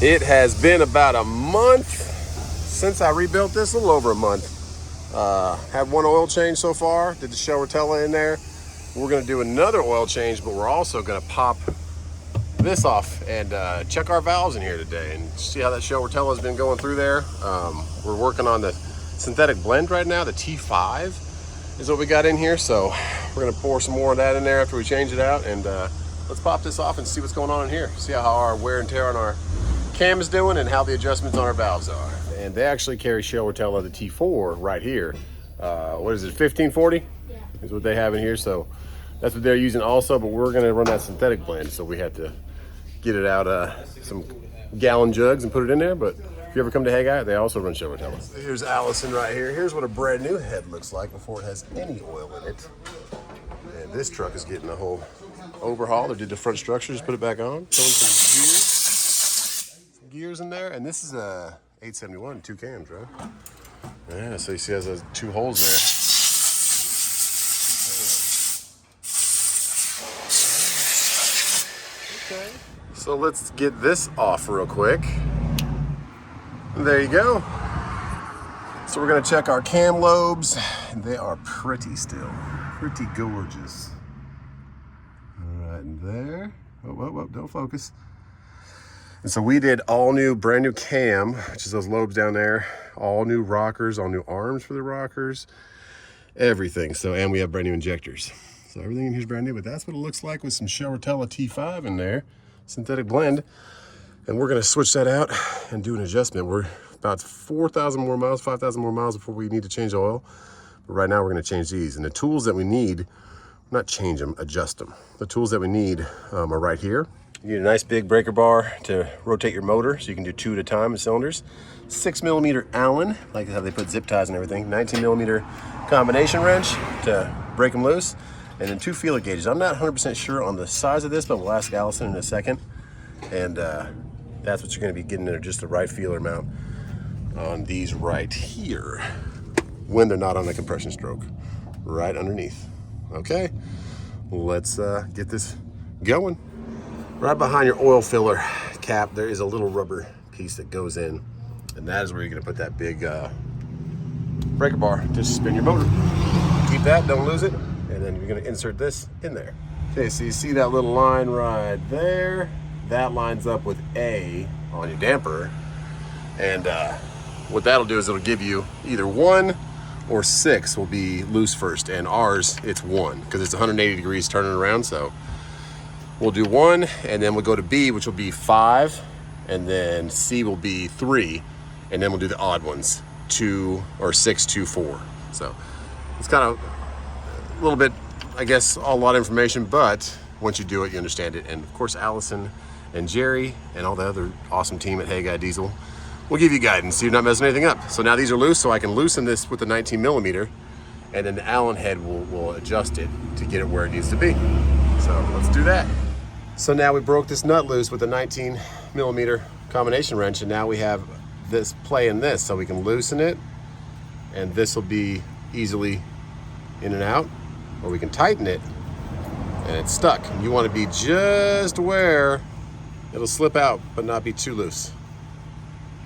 It has been about a month since I rebuilt this, a little over a month. Had one oil change so far, did the shell Rotella in there. We're gonna do another oil change, but we're also gonna pop this off and check our valves in here today and see how that shell Rotella has been going through there. We're working on the synthetic blend right now. The T5 is what we got in here, so we're gonna pour some more of that in there after we change it out, and let's pop this off and see what's going on in here. See how our wear and tear on our cam is doing and how the adjustments on our valves are. And they actually carry shell Rotella, the T4 right here. What is it, 1540? Yeah. Is what they have in here, so that's what they're using also, but we're gonna run that synthetic blend, so we had to get it out some gallon jugs and put it in there. But if you ever come to Haggai, they also run shell Rotella. So here's Allison right here. Here's what a brand new head looks like before it has any oil in it. And this truck is getting a whole overhaul. They did the front structure, just put it back on. Throwing some gears in there, and this is a 871, 2 cams, right? Yeah, so you see it has 2 holes there. Okay. So let's get this off real quick. There you go. So we're gonna check our cam lobes, and they are pretty still, pretty gorgeous. Right in there. Whoa, don't focus. And so we did all new, brand new cam, which is those lobes down there, all new rockers, all new arms for the rockers, everything. So, and we have brand new injectors. So everything in here is brand new, but that's what it looks like with some shell Rotella T5 in there, synthetic blend. And we're gonna switch that out and do an adjustment. We're about 4,000 more miles, 5,000 more miles before we need to change the oil. But right now we're gonna change these. And the tools that we need, not change them, adjust them. The tools that we need are right here. You need a nice big breaker bar to rotate your motor, so you can do 2 at a time in cylinders. 6mm Allen, like how they put zip ties and everything. 19mm combination wrench to break them loose. And then 2 feeler gauges. I'm not 100% sure on the size of this, but we'll ask Allison in a second. And that's what you're gonna be getting in, just the right feeler amount on these right here when they're not on the compression stroke, right underneath. Okay, let's get this going. Right behind your oil filler cap, there is a little rubber piece that goes in, and that is where you're gonna put that big breaker bar to spin your motor. Keep that, don't lose it, and then you're gonna insert this in there. Okay, so you see that little line right there? That lines up with A on your damper, and what that'll do is it'll give you either 1 or 6 will be loose first, and ours, it's 1, because it's 180 degrees turning around, so we'll do 1, and then we'll go to B, which will be 5, and then C will be 3, and then we'll do the odd ones, 2 or 6, 2, 4. So it's kind of a little bit, I guess, a lot of information, but once you do it, you understand it. And of course, Allison and Jerry and all the other awesome team at Haggai Diesel will give you guidance so you're not messing anything up. So now these are loose, so I can loosen this with the 19mm, and then the Allen head will adjust it to get it where it needs to be. So let's do that. So now we broke this nut loose with a 19mm combination wrench, and now we have this play in this, so we can loosen it, and this will be easily in and out, or we can tighten it, and it's stuck. And you want to be just where it'll slip out, but not be too loose.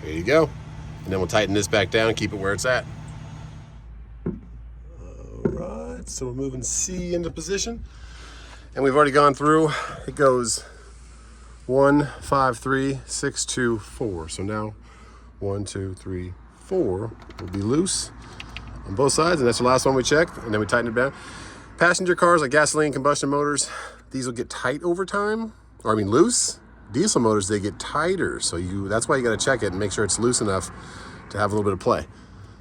There you go. And then we'll tighten this back down and keep it where it's at. All right, so we're moving C into position. And we've already gone through, it goes 1, 5, 3, 6, 2, 4. So now 1, 2, 3, 4 will be loose on both sides, and that's the last one we checked, and then we tighten it down. Passenger cars like gasoline combustion motors, these will get tight over time, or I mean loose. Diesel motors, they get tighter, so that's why you gotta check it and make sure it's loose enough to have a little bit of play.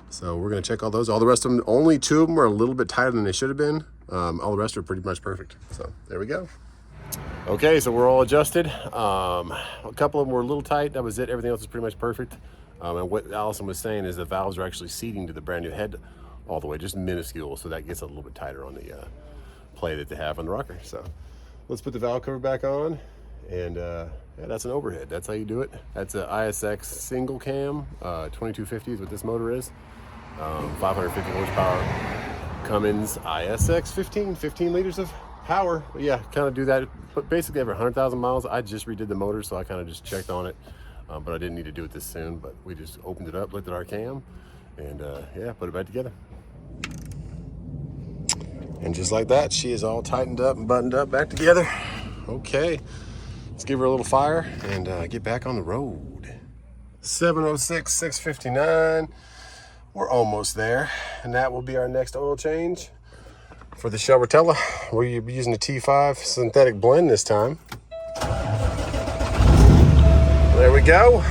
So we're gonna check all those. All the rest of them, only 2 of them are a little bit tighter than they should have been. All the rest are pretty much perfect. So there we go. Okay, so we're all adjusted. A couple of them were a little tight, that was it. Everything else is pretty much perfect. And what Allison was saying is the valves are actually seating to the brand new head all the way, just minuscule, so that gets a little bit tighter on the play that they have on the rocker. So let's put the valve cover back on, and yeah, that's an overhead. That's how you do it. That's an ISX single cam, 2250 is what this motor is. 550 horsepower Cummins ISX 15 liters of power. But yeah, kind of do that, but basically every 100,000 miles. I just redid the motor, so I kind of just checked on it. but I didn't need to do it this soon. But we just opened it up, looked at our cam, and yeah, put it back together. And just like that, she is all tightened up and buttoned up back together. Okay, let's give her a little fire and get back on the road. 7:06, 6:59. We're almost there, and that will be our next oil change for the Shell Rotella. We'll be using the T5 synthetic blend this time. There we go.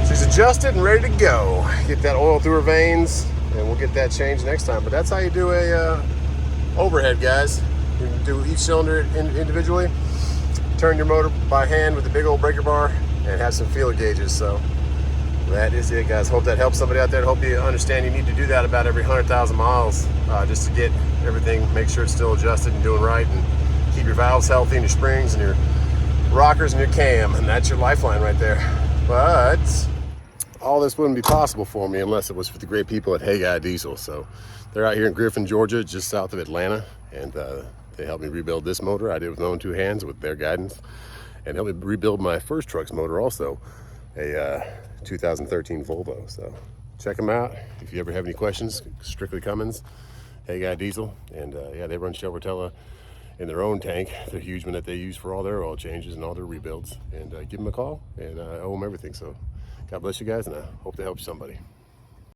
She's adjusted and ready to go. Get that oil through her veins, and we'll get that changed next time. But that's how you do a overhead, guys. You can do each cylinder individually, turn your motor by hand with the big old breaker bar, and have some feeler gauges. So that is it, guys. Hope that helps somebody out there. Hope you understand you need to do that about every 100,000 miles just to get everything, make sure it's still adjusted and doing right, and keep your valves healthy and your springs and your rockers and your cam, and that's your lifeline right there. But all this wouldn't be possible for me unless it was for the great people at Hey Guy Diesel. So they're out here in Griffin, Georgia, just south of Atlanta, and they helped me rebuild this motor. I did it with my own 2 hands with their guidance, and helped me rebuild my first truck's motor also, a 2013 Volvo. So check them out if you ever have any questions. Strictly Cummins, Hey Guy Diesel, and yeah, they run Shell Rotella in their own tank, the huge one that they use for all their oil changes and all their rebuilds. And give them a call, and I owe them everything. So God bless you guys, and I hope to help somebody.